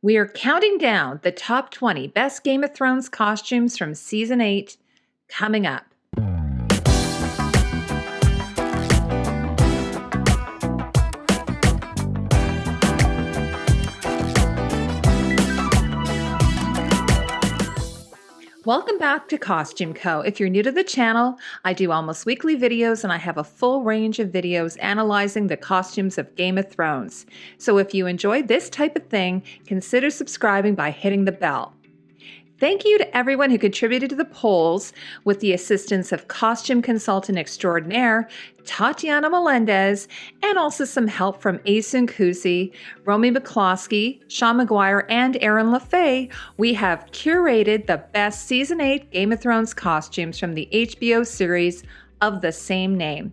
We are counting down the top 20 best Game of Thrones costumes from Season 8 coming up. Welcome back to Costume Co. If you're new to the channel, I do almost weekly videos and I have a full range of videos analyzing the costumes of Game of Thrones. So if you enjoy this type of thing, consider subscribing by hitting the bell. Thank you to everyone who contributed to the polls with the assistance of costume consultant extraordinaire Tatiana Melendez and also some help from Asun Kusi, Romy McCloskey, Sean McGuire, and Aaron LaFay. We have curated the best Season 8 Game of Thrones costumes from the HBO series of the same name.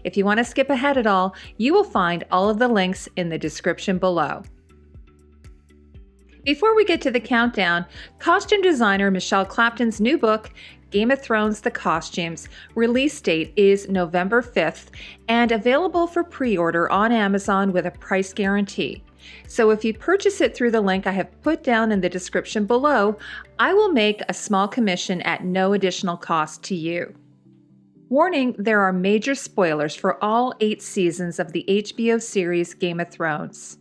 If you want to skip ahead at all, you will find all of the links in the description below. Before we get to the countdown, costume designer Michelle Clapton's new book, Game of Thrones: The Costumes, release date is November 5th and available for pre-order on Amazon with a price guarantee. So if you purchase it through the link I have put down in the description below, I will make a small commission at no additional cost to you. Warning, there are major spoilers for all 8 seasons of the HBO series Game of Thrones.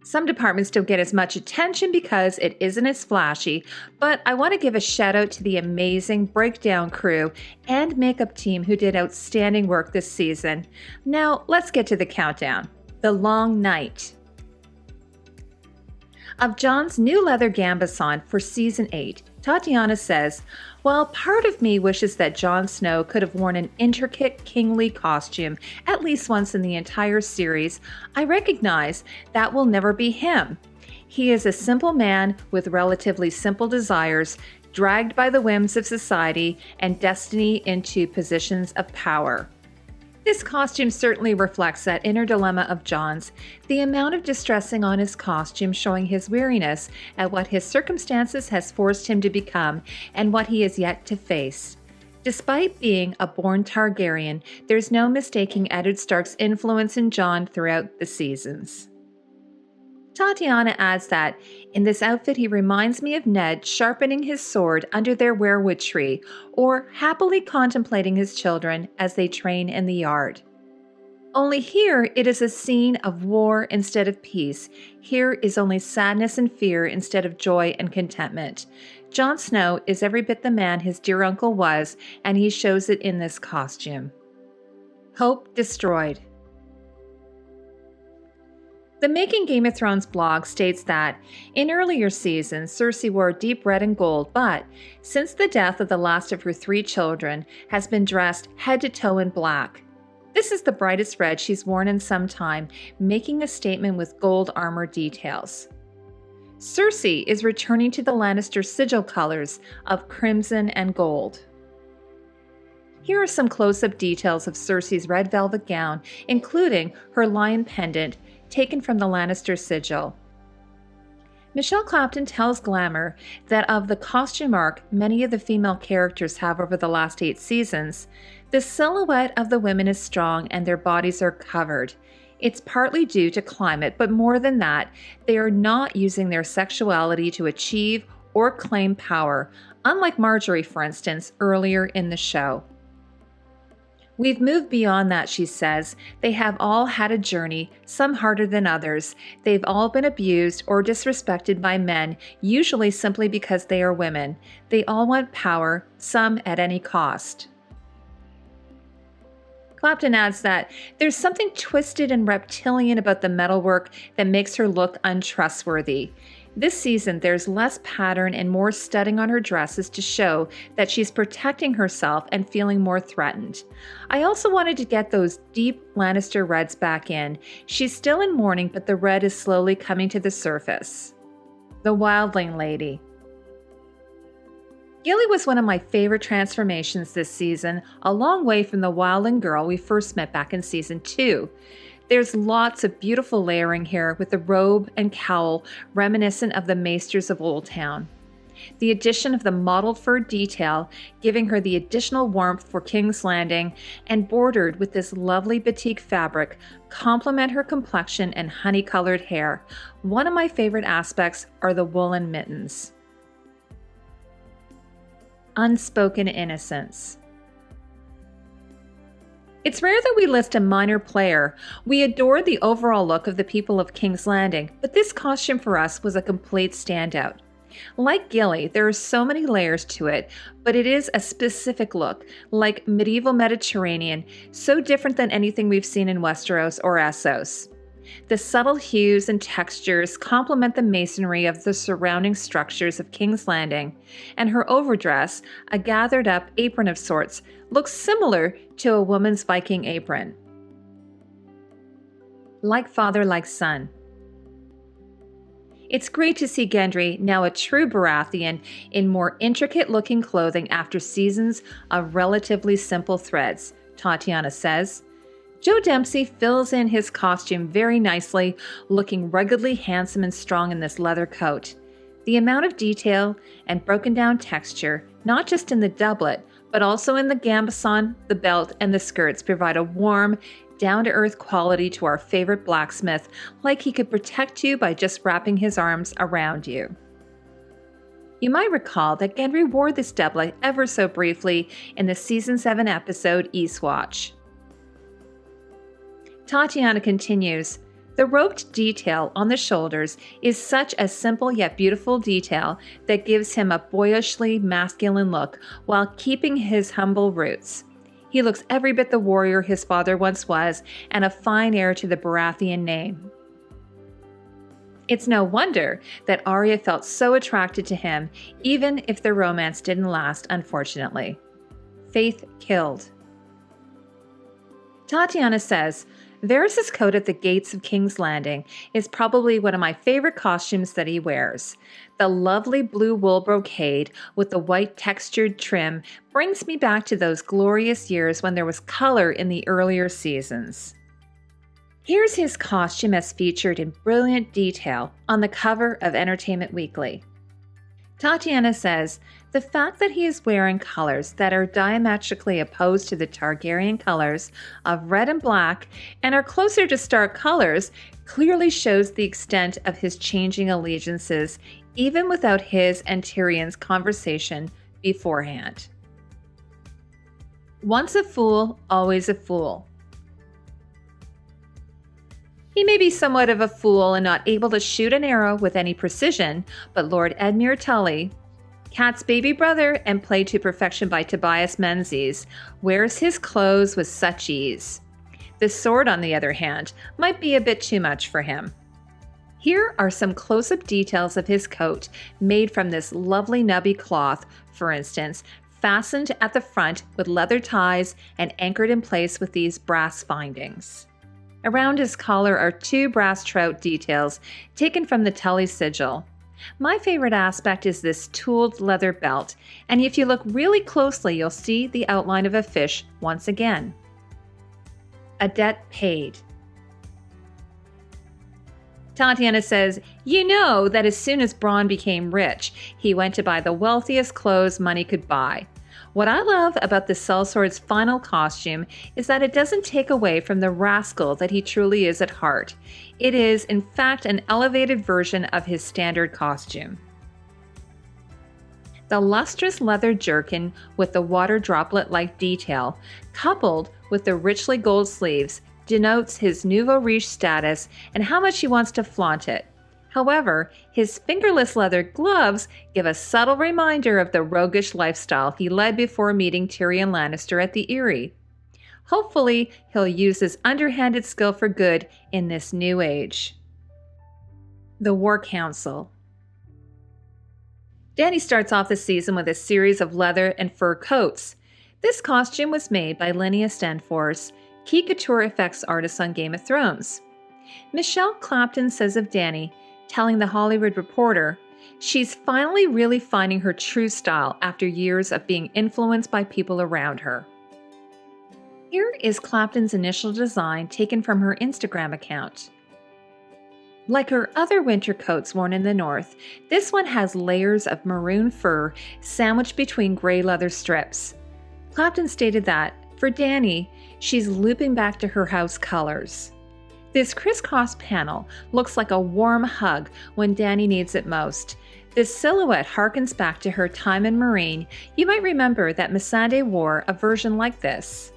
Some departments don't get as much attention because it isn't as flashy, but I want to give a shout out to the amazing breakdown crew and makeup team who did outstanding work this season. Now, let's get to the countdown. The Long Night. Of Jon's new leather gambeson for Season 8, Tatiana says, "While part of me wishes that Jon Snow could have worn an intricate kingly costume at least once in the entire series, I recognize that will never be him. He is a simple man with relatively simple desires, dragged by the whims of society and destiny into positions of power." This costume certainly reflects that inner dilemma of Jon's, the amount of distressing on his costume showing his weariness at what his circumstances has forced him to become and what he is yet to face. Despite being a born Targaryen, there's no mistaking Eddard Stark's influence in Jon throughout the seasons. Tatiana adds that, "In this outfit he reminds me of Ned sharpening his sword under their weirwood tree or happily contemplating his children as they train in the yard." Only here it is a scene of war instead of peace. Here is only sadness and fear instead of joy and contentment. Jon Snow is every bit the man his dear uncle was, and he shows it in this costume. Hope destroyed. The Making Game of Thrones blog states that, in earlier seasons, Cersei wore deep red and gold, but since the death of the last of her 3 children, has been dressed head to toe in black. This is the brightest red she's worn in some time, making a statement with gold armor details. Cersei is returning to the Lannister sigil colors of crimson and gold. Here are some close-up details of Cersei's red velvet gown, including her lion pendant, taken from the Lannister sigil. Michelle Clapton tells Glamour that of the costume arc many of the female characters have over the last 8 seasons, the silhouette of the women is strong and their bodies are covered. It's partly due to climate, but more than that, they are not using their sexuality to achieve or claim power, unlike Marjorie, for instance, earlier in the show. "We've moved beyond that," she says. "They have all had a journey, some harder than others. They've all been abused or disrespected by men, usually simply because they are women. They all want power, some at any cost." Clapton adds that there's something twisted and reptilian about the metalwork that makes her look untrustworthy. This season, there's less pattern and more studding on her dresses to show that she's protecting herself and feeling more threatened. I also wanted to get those deep Lannister reds back in. She's still in mourning, but the red is slowly coming to the surface. The Wildling Lady. Gilly was one of my favorite transformations this season, a long way from the Wildling girl we first met back in Season 2. There's lots of beautiful layering here with the robe and cowl reminiscent of the maesters of Old Town. The addition of the mottled fur detail, giving her the additional warmth for King's Landing, and bordered with this lovely batik fabric, complement her complexion and honey-colored hair. One of my favorite aspects are the woolen mittens. Unspoken innocence. It's rare that we list a minor player. We adore the overall look of the people of King's Landing, but this costume for us was a complete standout. Like Gilly, there are so many layers to it, but it is a specific look, like medieval Mediterranean, so different than anything we've seen in Westeros or Essos. The subtle hues and textures complement the masonry of the surrounding structures of King's Landing, and her overdress, a gathered-up apron of sorts, looks similar to a woman's Viking apron. Like father, like son. It's great to see Gendry, now a true Baratheon, in more intricate-looking clothing after seasons of relatively simple threads, Tatiana says. Joe Dempsey fills in his costume very nicely, looking ruggedly handsome and strong in this leather coat. The amount of detail and broken-down texture, not just in the doublet, but also in the gambeson, the belt, and the skirts, provide a warm, down-to-earth quality to our favorite blacksmith, like he could protect you by just wrapping his arms around you. You might recall that Gendry wore this doublet ever so briefly in the Season 7 episode Eastwatch. Tatiana continues, the roped detail on the shoulders is such a simple yet beautiful detail that gives him a boyishly masculine look while keeping his humble roots. He looks every bit the warrior his father once was, and a fine heir to the Baratheon name. It's no wonder that Arya felt so attracted to him, even if the romance didn't last, unfortunately. Faith killed. Tatiana says, Varys' coat at the gates of King's Landing is probably one of my favorite costumes that he wears. The lovely blue wool brocade with the white textured trim brings me back to those glorious years when there was color in the earlier seasons. Here's his costume as featured in brilliant detail on the cover of Entertainment Weekly. Tatiana says, the fact that he is wearing colors that are diametrically opposed to the Targaryen colors of red and black and are closer to Stark colors clearly shows the extent of his changing allegiances, even without his and Tyrion's conversation beforehand. Once a fool, always a fool. He may be somewhat of a fool and not able to shoot an arrow with any precision, but Lord Edmure Tully, Cat's baby brother and played to perfection by Tobias Menzies, wears his clothes with such ease. The sword, on the other hand, might be a bit too much for him. Here are some close-up details of his coat, made from this lovely nubby cloth, for instance, fastened at the front with leather ties and anchored in place with these brass findings. Around his collar are two brass trout details taken from the Tully sigil. My favorite aspect is this tooled leather belt, and if you look really closely, you'll see the outline of a fish once again. A debt paid. Tatiana says, you know that as soon as Bronn became rich, he went to buy the wealthiest clothes money could buy. What I love about the sellsword's final costume is that it doesn't take away from the rascal that he truly is at heart. It is, in fact, an elevated version of his standard costume. The lustrous leather jerkin with the water droplet-like detail, coupled with the richly gold sleeves, denotes his nouveau riche status and how much he wants to flaunt it. However, his fingerless leather gloves give a subtle reminder of the roguish lifestyle he led before meeting Tyrion Lannister at the Eyrie. Hopefully, he'll use his underhanded skill for good in this new age. The War Council. Dany starts off the season with a series of leather and fur coats. This costume was made by Linnea Stanforth, key couture effects artist on Game of Thrones. Michelle Clapton says of Dany, telling The Hollywood Reporter, she's finally really finding her true style after years of being influenced by people around her. Here is Clapton's initial design taken from her Instagram account. Like her other winter coats worn in the north, this one has layers of maroon fur sandwiched between gray leather strips. Clapton stated that, for Dani, she's looping back to her house colors. This crisscross panel looks like a warm hug when Dani needs it most. This silhouette harkens back to her time in Marine. You might remember that Missandei wore a version like this.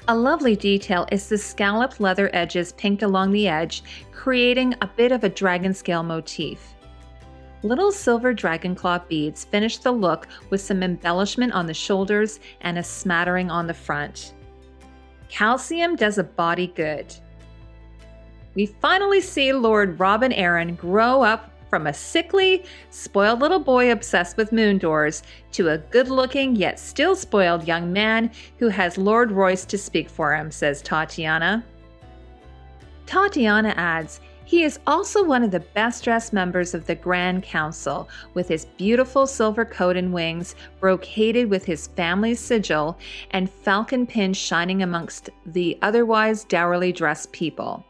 A lovely detail is the scalloped leather edges pinked along the edge, creating a bit of a dragon scale motif. Little silver dragon claw beads finish the look with some embellishment on the shoulders and a smattering on the front. Calcium does a body good. We finally see Lord Robin Arryn grow up from a sickly, spoiled little boy obsessed with moon doors to a good-looking yet still spoiled young man who has Lord Royce to speak for him, says Tatiana. Tatiana adds, he is also one of the best-dressed members of the Grand Council, with his beautiful silver coat and wings brocaded with his family's sigil and falcon pins shining amongst the otherwise dourly dressed people.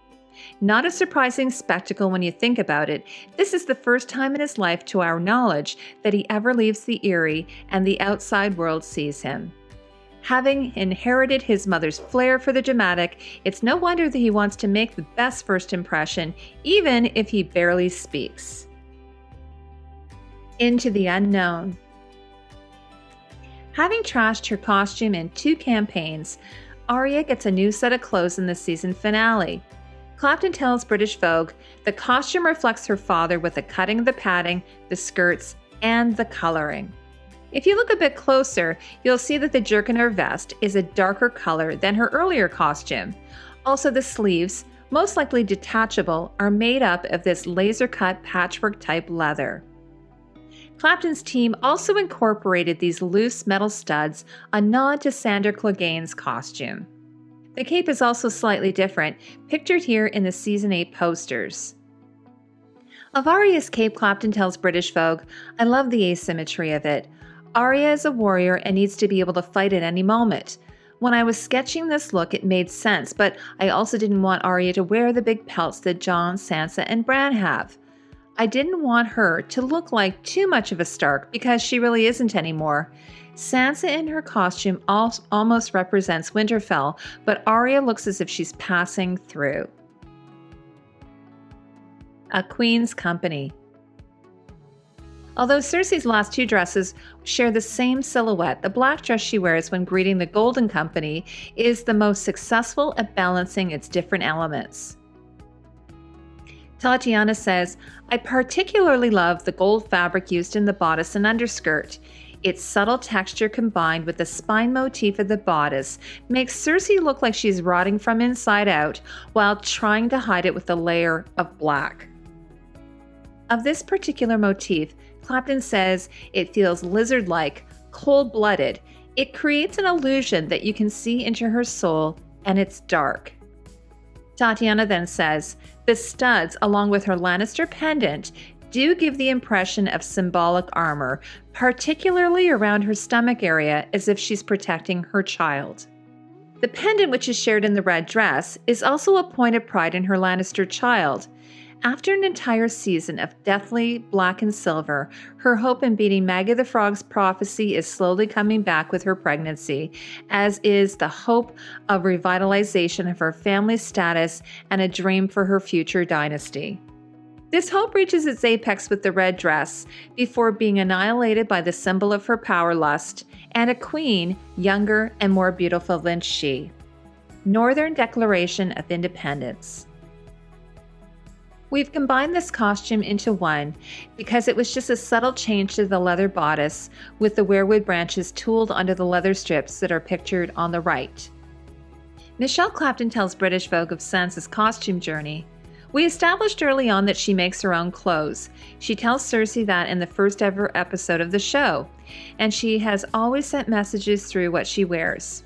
Not a surprising spectacle when you think about it. This is the first time in his life, to our knowledge, that he ever leaves the Eyrie and the outside world sees him. Having inherited his mother's flair for the dramatic, it's no wonder that he wants to make the best first impression, even if he barely speaks. Into the unknown. Having trashed her costume in 2 campaigns, Arya gets a new set of clothes in the season finale. Clapton tells British Vogue the costume reflects her father with the cutting of the padding, the skirts, and the coloring. If you look a bit closer, you'll see that the jerkin or vest is a darker color than her earlier costume. Also, the sleeves, most likely detachable, are made up of this laser-cut patchwork-type leather. Clapton's team also incorporated these loose metal studs, a nod to Sandor Clegane's costume. The cape is also slightly different, pictured here in the Season 8 posters. Of Arya's cape, Clapton tells British Vogue, I love the asymmetry of it. Arya is a warrior and needs to be able to fight at any moment. When I was sketching this look, it made sense, but I also didn't want Arya to wear the big pelts that Jon, Sansa, and Bran have. I didn't want her to look like too much of a Stark because she really isn't anymore. Sansa in her costume almost represents Winterfell, but Arya looks as if she's passing through. A Queen's Company. Although Cersei's last 2 dresses share the same silhouette, the black dress she wears when greeting the Golden Company is the most successful at balancing its different elements. Tatiana says, I particularly love the gold fabric used in the bodice and underskirt. Its subtle texture combined with the spine motif of the bodice makes Cersei look like she's rotting from inside out while trying to hide it with a layer of black. Of this particular motif, Clapton says it feels lizard-like, cold-blooded. It creates an illusion that you can see into her soul, and it's dark. Tatiana then says, the studs, along with her Lannister pendant, do give the impression of symbolic armor, particularly around her stomach area, as if she's protecting her child. The pendant, which is shared in the red dress, is also a point of pride in her Lannister child. After an entire season of deathly black and silver, her hope in beating Maggie the Frog's prophecy is slowly coming back with her pregnancy, as is the hope of revitalization of her family's status and a dream for her future dynasty. This hope reaches its apex with the red dress, before being annihilated by the symbol of her power lust, and a queen younger and more beautiful than she. Northern Declaration of Independence. We've combined this costume into one because it was just a subtle change to the leather bodice with the weirwood branches tooled onto the leather strips that are pictured on the right. Michelle Clapton tells British Vogue of Sansa's costume journey. We established early on that she makes her own clothes. She tells Cersei that in the first ever episode of the show, and she has always sent messages through what she wears.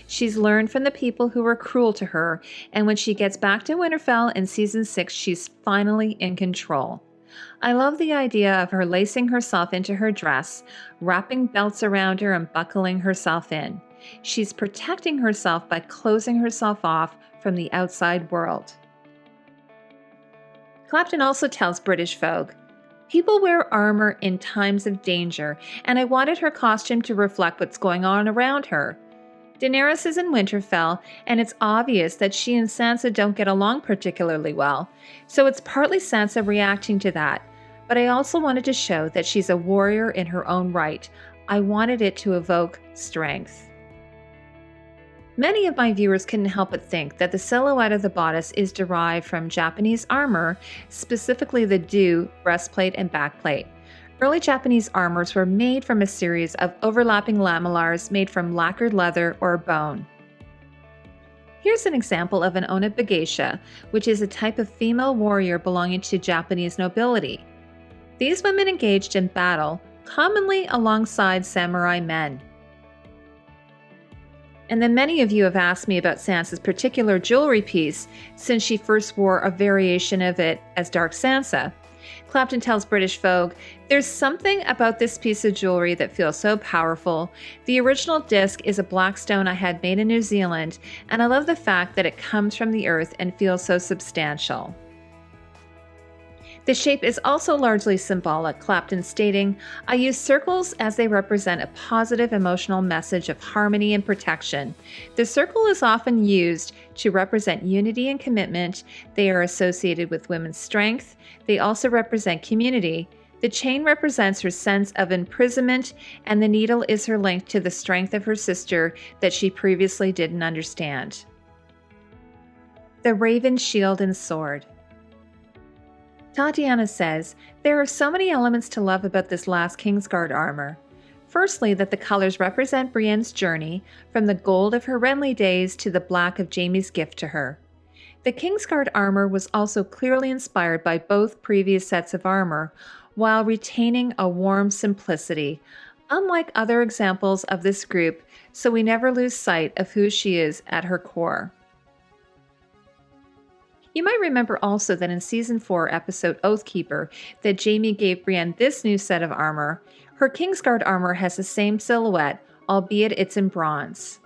She's learned from the people who were cruel to her, and when she gets back to Winterfell in Season 6, she's finally in control. I love the idea of her lacing herself into her dress, wrapping belts around her and buckling herself in. She's protecting herself by closing herself off from the outside world. Clapton also tells British Vogue, "People wear armor in times of danger, and I wanted her costume to reflect what's going on around her. Daenerys is in Winterfell, and it's obvious that she and Sansa don't get along particularly well, so it's partly Sansa reacting to that. But I also wanted to show that she's a warrior in her own right. I wanted it to evoke strength." Many of my viewers couldn't help but think that the silhouette of the bodice is derived from Japanese armor, specifically the do, breastplate, and backplate. Early Japanese armors were made from a series of overlapping lamellars made from lacquered leather or bone. Here's an example of an onabegeisha, which is a type of female warrior belonging to Japanese nobility. These women engaged in battle, commonly alongside samurai men. And then many of you have asked me about Sansa's particular jewelry piece, since she first wore a variation of it as Dark Sansa. Clapton tells British Vogue, "There's something about this piece of jewelry that feels so powerful. The original disc is a black stone I had made in New Zealand, and I love the fact that it comes from the earth and feels so substantial." The shape is also largely symbolic, Clapton stating, "I use circles as they represent a positive emotional message of harmony and protection. The circle is often used to represent unity and commitment. They are associated with women's strength. They also represent community. The chain represents her sense of imprisonment, and the needle is her link to the strength of her sister that she previously didn't understand." The Raven Shield and Sword. Tatiana says, "There are so many elements to love about this last Kingsguard armor. Firstly, that the colors represent Brienne's journey, from the gold of her Renly days to the black of Jaime's gift to her. The Kingsguard armor was also clearly inspired by both previous sets of armor, while retaining a warm simplicity, unlike other examples of this group, so we never lose sight of who she is at her core." You might remember also that in Season 4 episode Oathkeeper that Jaime gave Brienne this new set of armor. Her Kingsguard armor has the same silhouette, albeit it's in bronze.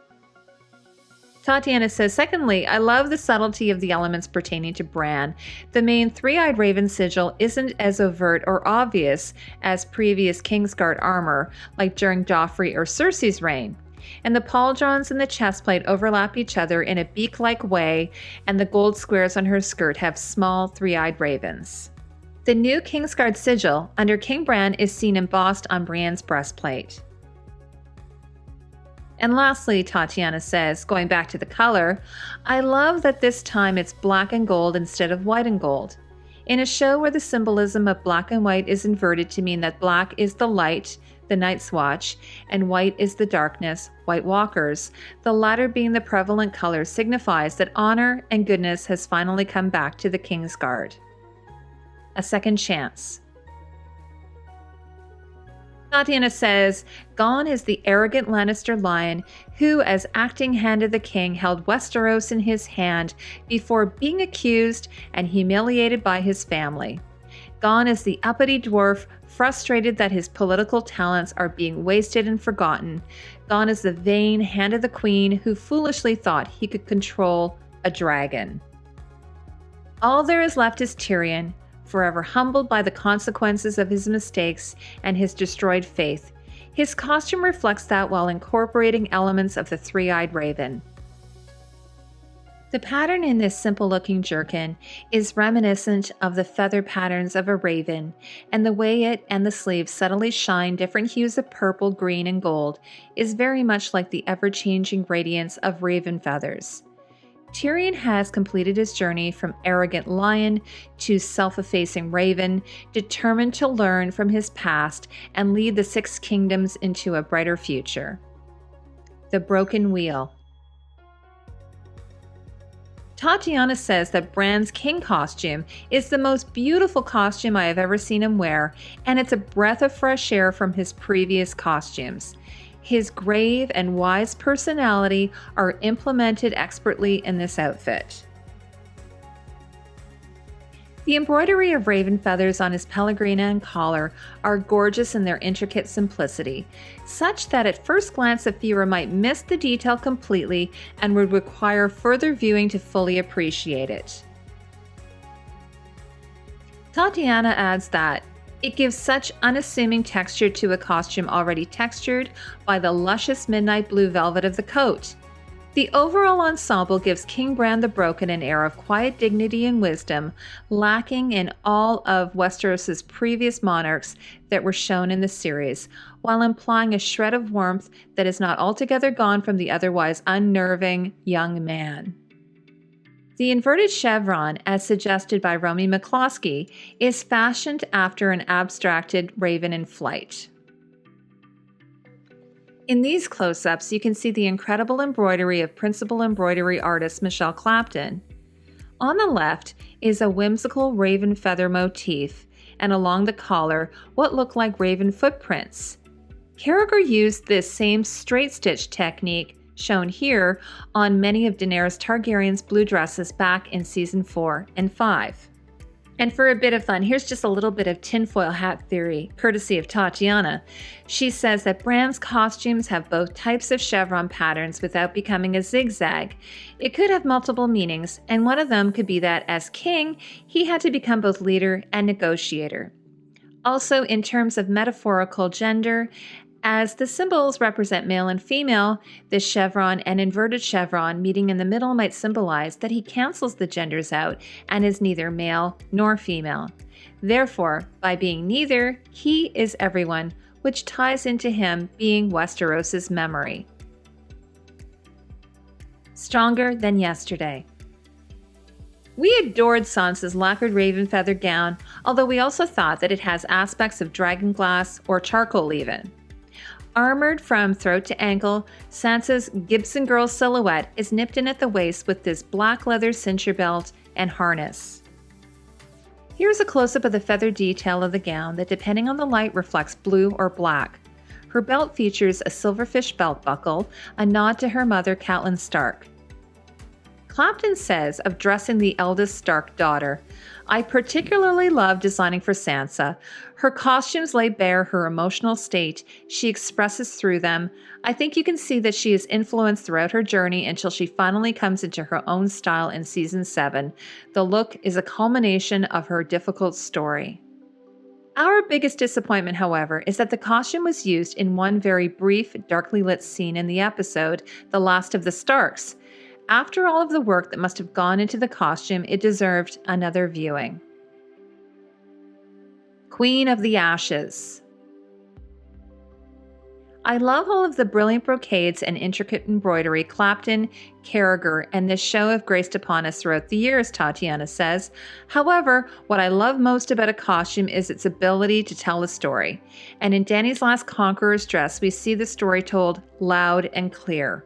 Tatiana says, "Secondly, I love the subtlety of the elements pertaining to Bran. The main three-eyed raven sigil isn't as overt or obvious as previous Kingsguard armor, like during Joffrey or Cersei's reign. And the pauldrons and the chestplate overlap each other in a beak-like way, and the gold squares on her skirt have small three-eyed ravens. The new Kingsguard sigil under King Bran is seen embossed on Brienne's breastplate." And lastly, Tatiana says, going back to the color, "I love that this time it's black and gold instead of white and gold. In a show where the symbolism of black and white is inverted to mean that black is the light, the Night's Watch, and white is the darkness, White Walkers, the latter being the prevalent color, signifies that honor and goodness has finally come back to the Kingsguard. A second chance." Tatiana says, "Gone is the arrogant Lannister lion who, as acting hand of the king, held Westeros in his hand before being accused and humiliated by his family. Gone is the uppity dwarf, frustrated that his political talents are being wasted and forgotten. Gone is the vain hand of the queen who foolishly thought he could control a dragon. All there is left is Tyrion, forever humbled by the consequences of his mistakes and his destroyed faith. His costume reflects that while incorporating elements of the three-eyed raven." The pattern in this simple-looking jerkin is reminiscent of the feather patterns of a raven, and the way it and the sleeves subtly shine different hues of purple, green, and gold is very much like the ever-changing radiance of raven feathers. Tyrion has completed his journey from arrogant lion to self-effacing raven, determined to learn from his past and lead the Six Kingdoms into a brighter future. The Broken Wheel. Tatiana says that Bran's king costume is the most beautiful costume I have ever seen him wear, and it's a breath of fresh air from his previous costumes. His grave and wise personality are implemented expertly in this outfit. The embroidery of raven feathers on his pellegrina and collar are gorgeous in their intricate simplicity, such that at first glance a viewer might miss the detail completely and would require further viewing to fully appreciate it. Tatiana adds that it gives such unassuming texture to a costume already textured by the luscious midnight blue velvet of the coat. The overall ensemble gives King Bran the Broken an air of quiet dignity and wisdom, lacking in all of Westeros's previous monarchs that were shown in the series, while implying a shred of warmth that is not altogether gone from the otherwise unnerving young man. The inverted chevron, as suggested by Romy McCloskey, is fashioned after an abstracted raven in flight. In these close-ups, you can see the incredible embroidery of principal embroidery artist Michelle Clapton. On the left is a whimsical raven feather motif, and along the collar, what look like raven footprints. Carragher used this same straight-stitch technique shown here on many of Daenerys Targaryen's blue dresses back in season 4 and 5. And for a bit of fun, here's just a little bit of tinfoil hat theory, courtesy of Tatiana. She says that Bran's costumes have both types of chevron patterns without becoming a zigzag. It could have multiple meanings, and one of them could be that as king, he had to become both leader and negotiator. Also, in terms of metaphorical gender, as the symbols represent male and female, the chevron and inverted chevron meeting in the middle might symbolize that he cancels the genders out and is neither male nor female. Therefore, by being neither, he is everyone, which ties into him being Westeros's memory. Stronger than yesterday. We adored Sansa's lacquered raven feather gown, although we also thought that it has aspects of dragon glass or charcoal even. Armored from throat to ankle, Sansa's Gibson girl silhouette is nipped in at the waist with this black leather cincher belt and harness. Here's a close-up of the feather detail of the gown that, depending on the light, reflects blue or black. Her belt features a silverfish belt buckle, a nod to her mother, Catelyn Stark. Clapton says of dressing the eldest Stark daughter, "I particularly love designing for Sansa. Her costumes lay bare her emotional state. She expresses through them. I think you can see that she is influenced throughout her journey until she finally comes into her own style in season 7. The look is a culmination of her difficult story." Our biggest disappointment, however, is that the costume was used in one very brief, darkly lit scene in the episode, The Last of the Starks. After all of the work that must have gone into the costume, it deserved another viewing. Queen of the Ashes. I love all of the brilliant brocades and intricate embroidery Clapton, Carragher, and this show have graced upon us throughout the years, Tatiana says. However, what I love most about a costume is its ability to tell a story. And in Dany's Last Conqueror's dress, we see the story told loud and clear.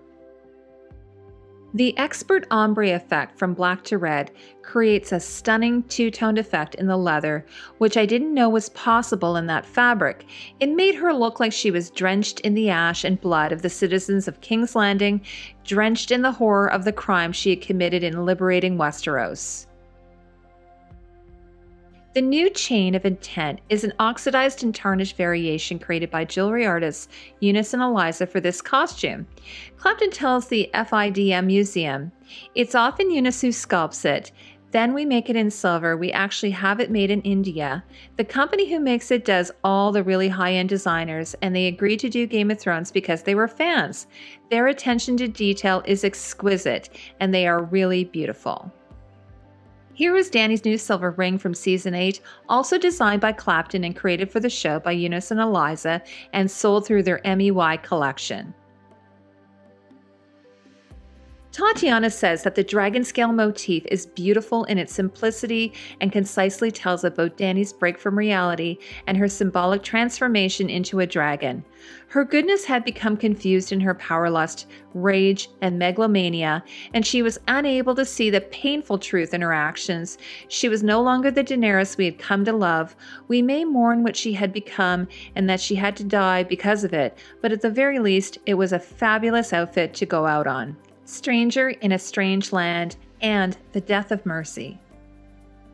The expert ombre effect from black to red creates a stunning two-toned effect in the leather, which I didn't know was possible in that fabric. It made her look like she was drenched in the ash and blood of the citizens of King's Landing, drenched in the horror of the crime she had committed in liberating Westeros. The new chain of intent is an oxidized and tarnished variation created by jewelry artists Eunice and Eliza for this costume. Clapton tells the FIDM Museum, "It's often Eunice who sculpts it. Then we make it in silver. We actually have it made in India. The company who makes it does all the really high-end designers, and they agreed to do Game of Thrones because they were fans. Their attention to detail is exquisite, and they are really beautiful." Here is Dany's new silver ring from Season 8, also designed by Clapton and created for the show by Eunice and Eliza, and sold through their MEY collection. Tatiana says that the dragon scale motif is beautiful in its simplicity and concisely tells about Dany's break from reality and her symbolic transformation into a dragon. Her goodness had become confused in her power lust, rage, and megalomania, and she was unable to see the painful truth in her actions. She was no longer the Daenerys we had come to love. We may mourn what she had become and that she had to die because of it, but at the very least, it was a fabulous outfit to go out on. Stranger in a Strange Land, and The Death of Mercy.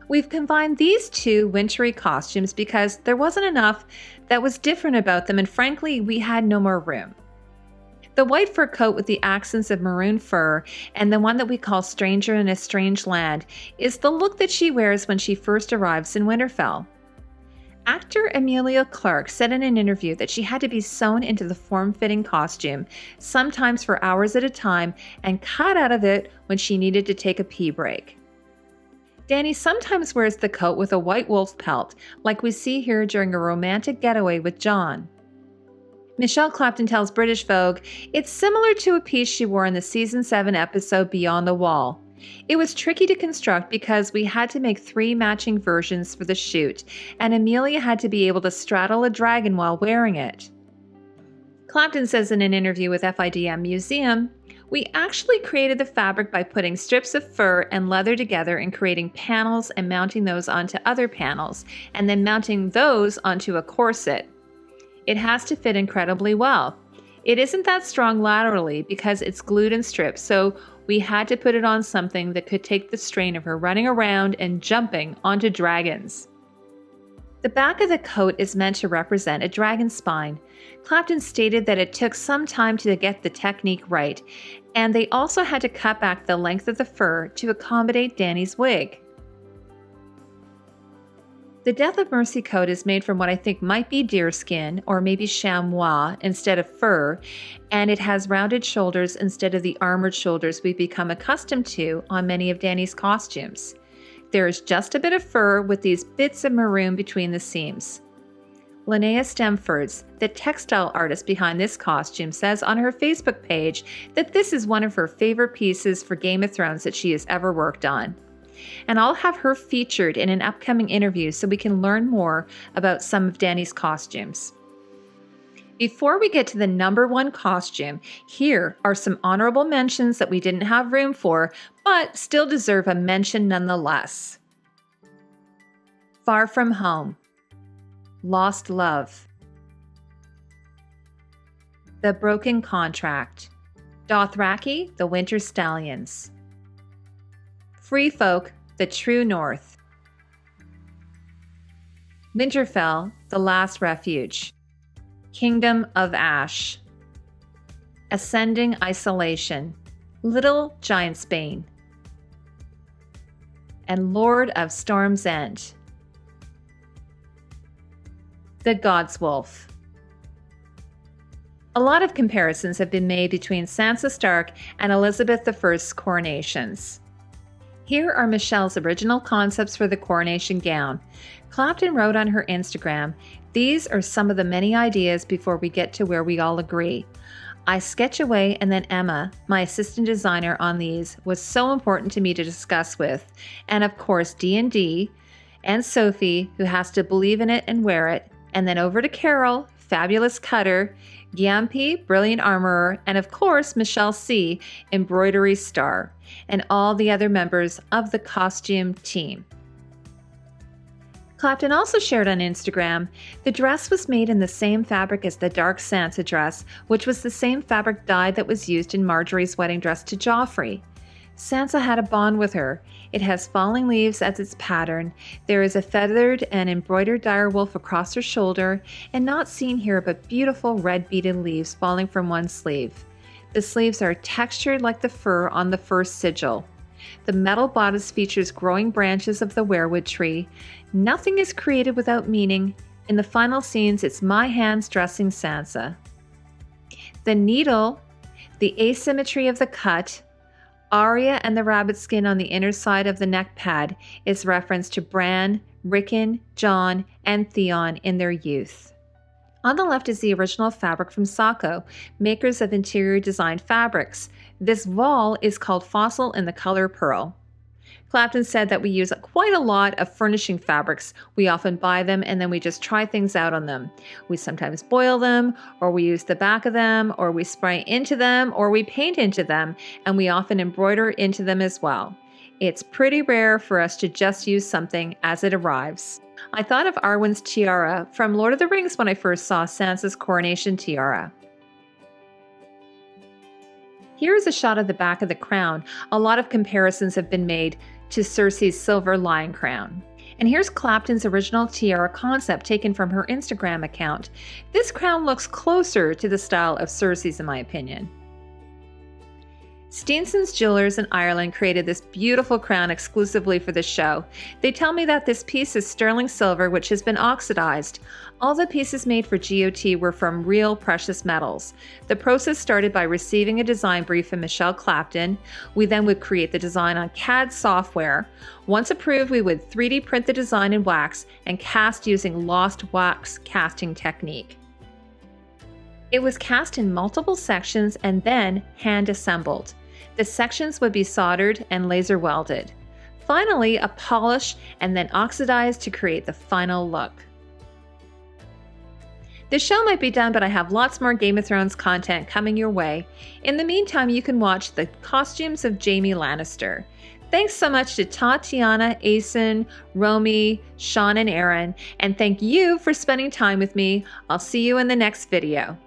We've combined these two wintry costumes because there wasn't enough that was different about them, and frankly, we had no more room. The white fur coat with the accents of maroon fur and the one that we call Stranger in a Strange Land is the look that she wears when she first arrives in Winterfell. Actor Emilia Clarke said in an interview that she had to be sewn into the form-fitting costume, sometimes for hours at a time, and cut out of it when she needed to take a pee break. Dany sometimes wears the coat with a white wolf pelt, like we see here during a romantic getaway with Jon. Michelle Clapton tells British Vogue, "It's similar to a piece she wore in the season 7 episode Beyond the Wall. It was tricky to construct because we had to make 3 matching versions for the shoot, and Emilia had to be able to straddle a dragon while wearing it." Clapton says in an interview with FIDM Museum, "We actually created the fabric by putting strips of fur and leather together and creating panels and mounting those onto other panels, and then mounting those onto a corset. It has to fit incredibly well. It isn't that strong laterally because it's glued in strips, so we had to put it on something that could take the strain of her running around and jumping onto dragons." The back of the coat is meant to represent a dragon spine. Clapton stated that it took some time to get the technique right, and they also had to cut back the length of the fur to accommodate Dany's wig. The Death of Mercy coat is made from what I think might be deerskin or maybe chamois instead of fur, and it has rounded shoulders instead of the armored shoulders we've become accustomed to on many of Dany's costumes. There is just a bit of fur with these bits of maroon between the seams. Linnea Stemfords, the textile artist behind this costume, says on her Facebook page that this is one of her favorite pieces for Game of Thrones that she has ever worked on. And I'll have her featured in an upcoming interview so we can learn more about some of Dany's costumes. Before we get to the number 1 costume, here are some honorable mentions that we didn't have room for, but still deserve a mention nonetheless. Far From Home, Lost Love, The Broken Contract, Dothraki, The Winter Stallions, Free Folk, The True North, Winterfell, The Last Refuge, Kingdom of Ash, Ascending Isolation, Little Giantsbane, and Lord of Storm's End, The God's Wolf. A lot of comparisons have been made between Sansa Stark and Elizabeth I's coronations. Here are Michelle's original concepts for the coronation gown. Clapton wrote on her Instagram, "These are some of the many ideas before we get to where we all agree. I sketch away and then Emma, my assistant designer on these, was so important to me to discuss with. And of course D&D, and Sophie, who has to believe in it and wear it. And then over to Carol, fabulous cutter, Gyampi, brilliant armorer, and of course Michelle C., embroidery star, and all the other members of the costume team." Clapton also shared on Instagram, "The dress was made in the same fabric as the dark Sansa dress, which was the same fabric dyed that was used in Marjorie's wedding dress to Joffrey. Sansa had a bond with her. It has falling leaves as its pattern. There is a feathered and embroidered direwolf across her shoulder, and not seen here but beautiful red beaded leaves falling from one sleeve. The sleeves are textured like the fur on the first sigil. The metal bodice features growing branches of the weirwood tree. Nothing is created without meaning. In the final scenes, it's my hands dressing Sansa. The needle, the asymmetry of the cut, Arya and the rabbit skin on the inner side of the neck pad is reference to Bran, Rickon, Jon, and Theon in their youth." On the left is the original fabric from Sacco, makers of interior design fabrics. This voile is called Fossil in the color pearl. Clapton said that we use quite a lot of furnishing fabrics. We often buy them and then we just try things out on them. We sometimes boil them, or we use the back of them, or we spray into them, or we paint into them, and we often embroider into them as well. It's pretty rare for us to just use something as it arrives. I thought of Arwen's tiara from Lord of the Rings when I first saw Sansa's coronation tiara. Here is a shot of the back of the crown. A lot of comparisons have been made to Cersei's silver lion crown. And here's Clapton's original tiara concept taken from her Instagram account. This crown looks closer to the style of Cersei's in my opinion. Steenson's Jewelers in Ireland created this beautiful crown exclusively for the show. They tell me that this piece is sterling silver which has been oxidized. All the pieces made for GOT were from real precious metals. The process started by receiving a design brief from Michelle Clapton. We then would create the design on CAD software. Once approved, we would 3D print the design in wax and cast using lost wax casting technique. It was cast in multiple sections and then hand assembled. The sections would be soldered and laser welded. Finally, a polish and then oxidized to create the final look. The show might be done, but I have lots more Game of Thrones content coming your way. In the meantime, you can watch the costumes of Jaime Lannister. Thanks so much to Tatiana, Asen, Romy, Sean, and Aaron, and thank you for spending time with me. I'll see you in the next video.